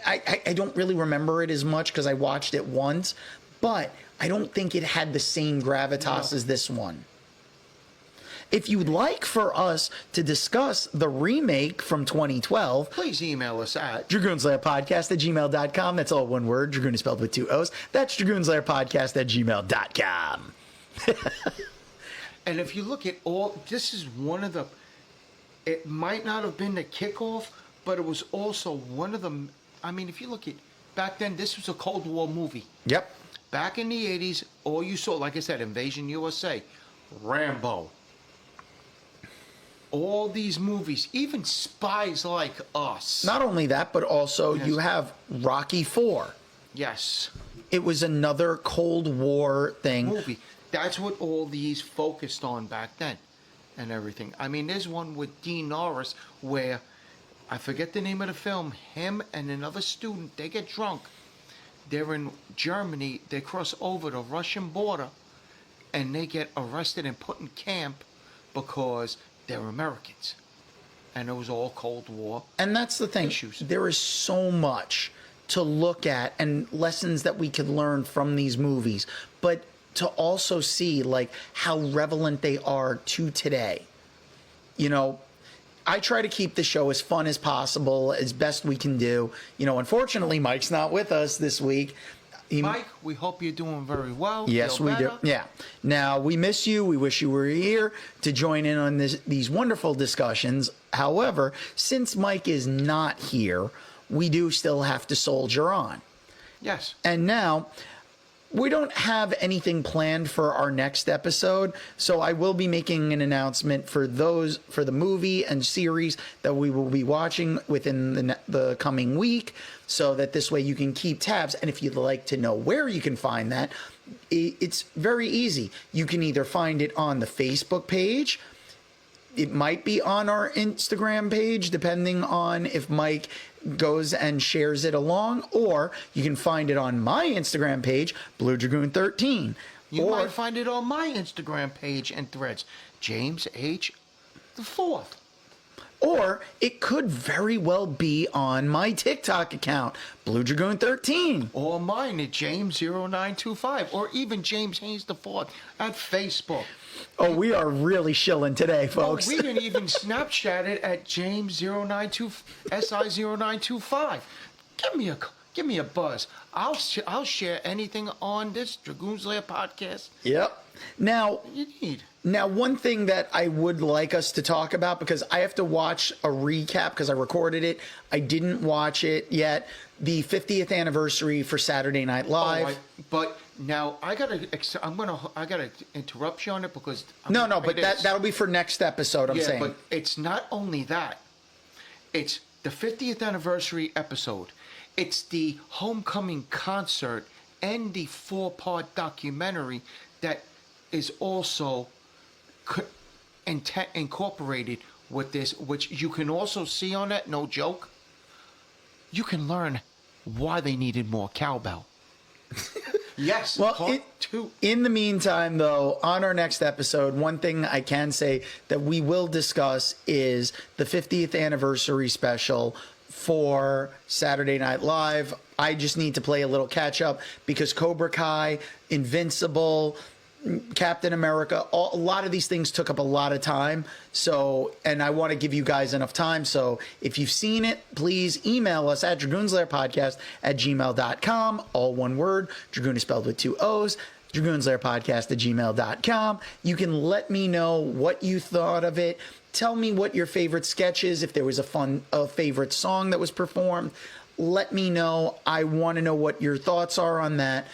I don't really remember it as much because I watched it once, but I don't think it had the same gravitas as this one. If you'd like for us to discuss the remake from 2012, please email us at dragoonslayerpodcast@gmail.com. That's all one word. Dragoon is spelled with 2 O's. That's dragoonslayerpodcast@gmail.com. And if you look at this is one of the, it might not have been the kickoff, but it was also one of the, I mean, if you look at, back then, this was a Cold War movie. Yep. Back in the 80s, all you saw, like I said, Invasion USA, Rambo. All these movies, even Spies Like Us. Not only that, but also you have Rocky IV. Yes. It was another Cold War thing. Movie. That's what all these focused on back then and everything. I mean, there's one with Dean Norris where, I forget the name of the film, him and another student, they get drunk. They're in Germany, they cross over the Russian border, and they get arrested and put in camp because they're Americans. And it was all Cold War. And that's the thing. Issues. There is so much to look at and lessons that we could learn from these movies. But to also see, like, how relevant they are to today. You know, I try to keep the show as fun as possible, as best we can do. You know, unfortunately, Mike's not with us this week. Mike, we hope you're doing very well. Yes, we do. Yeah. Now, we miss you. We wish you were here to join in on these wonderful discussions. However, since Mike is not here, we do still have to soldier on. Yes. And now, we don't have anything planned for our next episode, so I will be making an announcement for the movie and series that we will be watching within the coming week, so that this way you can keep tabs. And if you'd like to know where you can find that, it's very easy. You can either find it on the Facebook page. It might be on our Instagram page, depending on if Mike goes and shares it along, or you can find it on my Instagram page, Blue Dragoon 13. You might find it on my Instagram page and threads, James H. the Fourth. Or it could very well be on my TikTok account, Blue Dragoon 13. Or mine at James0925, or even James Haynes the Fourth at Facebook. Oh, we are really shilling today, folks. Well, we can even Snapchat it at James0925. Give me a buzz. I'll share anything on this Dragoon Slayer podcast. Yep. Now, you need. Now, one thing that I would like us to talk about, because I have to watch a recap because I recorded it. I didn't watch it yet. The 50th anniversary for Saturday Night Live. But now I gotta interrupt you on it because but that'll be for next episode. I'm saying. But it's not only that. It's the 50th anniversary episode. It's the homecoming concert and the 4-part documentary that is also incorporated with this, which you can also see on that. No joke. You can learn why they needed more cowbell. Yes. Well, in the meantime, though, on our next episode, one thing I can say that we will discuss is the 50th anniversary special for Saturday Night Live. I just need to play a little catch up because Cobra Kai, Invincible, Captain America, a lot of these things took up a lot of time. So, and I want to give you guys enough time. So if you've seen it, please email us at dragoonslayerpodcast@gmail.com. All one word. Dragoon is spelled with 2 O's. dragoonslayerpodcast@gmail.com. You can let me know what you thought of it. Tell me what your favorite sketch is. If there was a favorite song that was performed, let me know. I want to know what your thoughts are on that.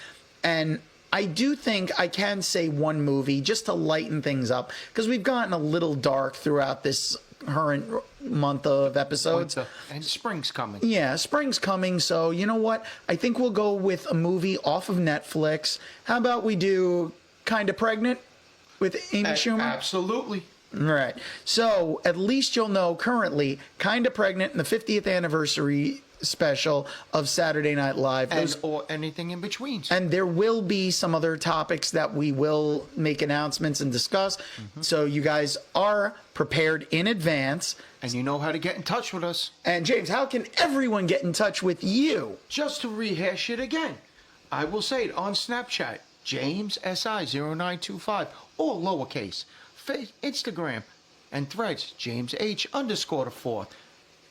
And I do think I can say one movie just to lighten things up, because we've gotten a little dark throughout this current month of episodes. And spring's coming. Yeah, spring's coming. So you know what? I think we'll go with a movie off of Netflix. How about we do Kinda Pregnant with Amy Schumer? Absolutely. Right. So at least you'll know currently Kinda Pregnant and the 50th anniversary special of Saturday Night Live. or anything in between. And there will be some other topics that we will make announcements and discuss. So you guys are prepared in advance. And you know how to get in touch with us. And James, how can everyone get in touch with you? Just to rehash it again, I will say it on Snapchat, James SI0925, all lowercase. Instagram and Threads, James H_the4th.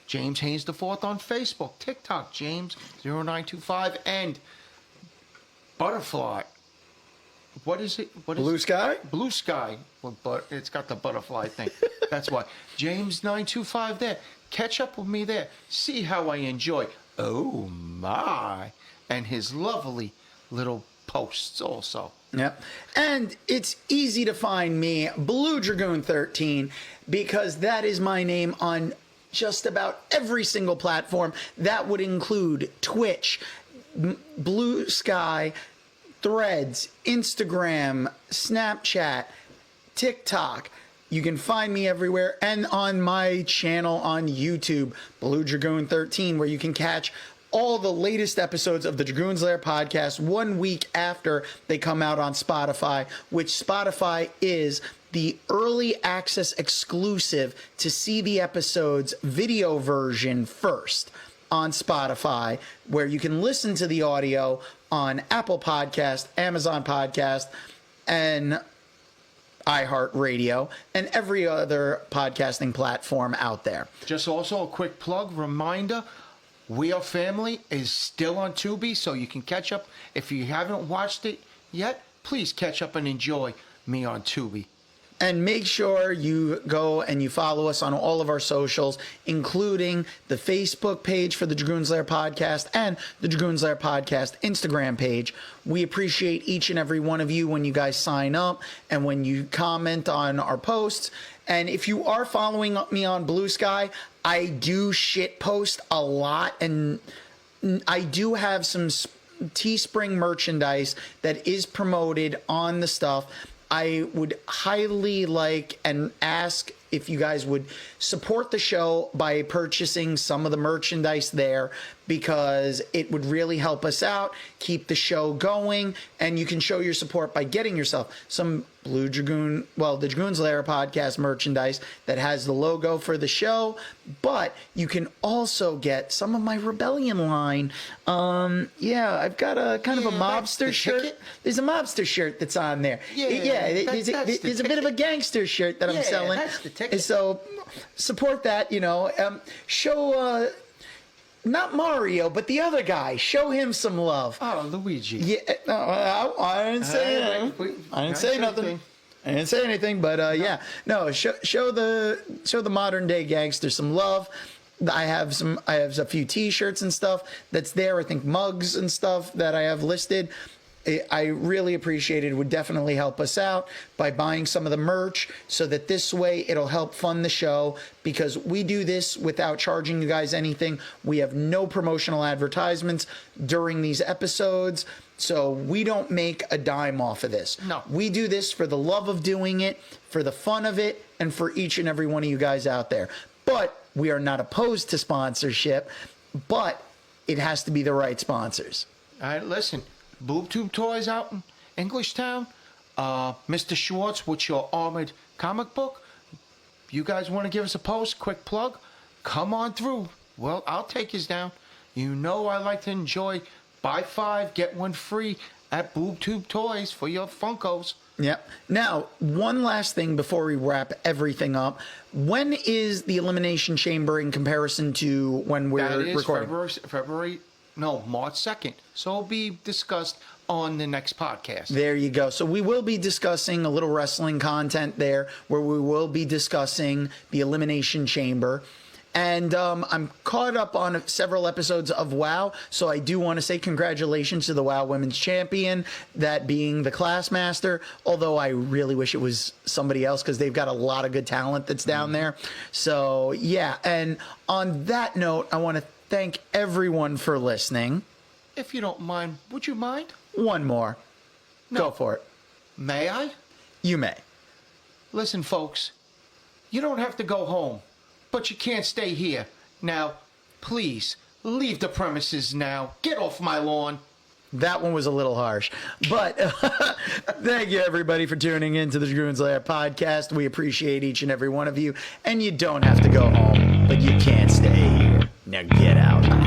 James Haynes the 4th on Facebook, TikTok, James0925, and Butterfly. What is it? Blue Sky? Blue Sky. Well, but it's got the butterfly thing. That's why. James925 there. Catch up with me there. See how I enjoy. Oh my. And his lovely little posts also. Yep. And it's easy to find me, Blue Dragoon 13, because that is my name on just about every single platform. That would include Twitch, Blue Sky, Threads, Instagram, Snapchat, TikTok. You can find me everywhere, and on my channel on YouTube, Blue Dragoon 13, where you can catch all the latest episodes of the Dragoon's Lair podcast 1 week after they come out on Spotify, which Spotify is the early access exclusive to see the episode's video version first on Spotify, where you can listen to the audio on Apple Podcast, Amazon Podcast, and iHeartRadio, and every other podcasting platform out there. Just also a quick plug, reminder, We Are Family is still on Tubi, so you can catch up. If you haven't watched it yet, please catch up and enjoy me on Tubi. And make sure you go and you follow us on all of our socials, including the Facebook page for the Dragoon's Lair podcast and the Dragoon's Lair podcast Instagram page. We appreciate each and every one of you when you guys sign up and when you comment on our posts. And if you are following me on Blue Sky, I do shit post a lot, and I do have some Teespring merchandise that is promoted on the stuff. I would highly like and ask if you guys would support the show by purchasing some of the merchandise there, because it would really help us out, keep the show going, and you can show your support by getting yourself some Blue Dragoon, the Dragoon's Lair podcast merchandise that has the logo for the show, but you can also get some of my Rebellion line. I've got a kind of a mobster shirt. Ticket? There's a mobster shirt that's on there. There's a bit of a gangster shirt that I'm selling. That's the ticket. So support that, show not Mario, but the other guy. Show him some love. Oh, Luigi. Yeah, no, I didn't say anything. I didn't say nothing. I didn't say anything, but show the modern day gangster some love. I have a few T-shirts and stuff that's there. I think mugs and stuff that I have listed. I really appreciate it. It would definitely help us out by buying some of the merch, so that this way it'll help fund the show, because we do this without charging you guys anything. We have no promotional advertisements during these episodes, so we don't make a dime off of this. No. We do this for the love of doing it, for the fun of it, and for each and every one of you guys out there. But we are not opposed to sponsorship, but it has to be the right sponsors. All right, listen. Boob Tube Toys out in Englishtown. Mr. Schwartz with your Armored comic book. You guys want to give us a post? Quick plug? Come on through. Well, I'll take yous down. You know I like to enjoy buy 5, get 1 free at Boob Tube Toys for your Funkos. Yep. Now, one last thing before we wrap everything up. When is the Elimination Chamber in comparison to when we're recording? March 2nd. So it'll be discussed on the next podcast. There you go. So we will be discussing a little wrestling content there, where we will be discussing the Elimination Chamber. And I'm caught up on several episodes of WoW, so I do want to say congratulations to the WoW Women's Champion, that being the Classmaster, although I really wish it was somebody else, because they've got a lot of good talent that's down there. So, yeah, and on that note, I want to thank everyone for listening. If you don't mind, would you mind? One more. No. Go for it. May I? You may. Listen, folks, you don't have to go home, but you can't stay here. Now, please, Leave the premises now. Get off my lawn. That one was a little harsh. But thank you, everybody, for tuning in to the Dragoon's Lair podcast. We appreciate each and every one of you. And you don't have to go home, but you can't stay here. Now get out.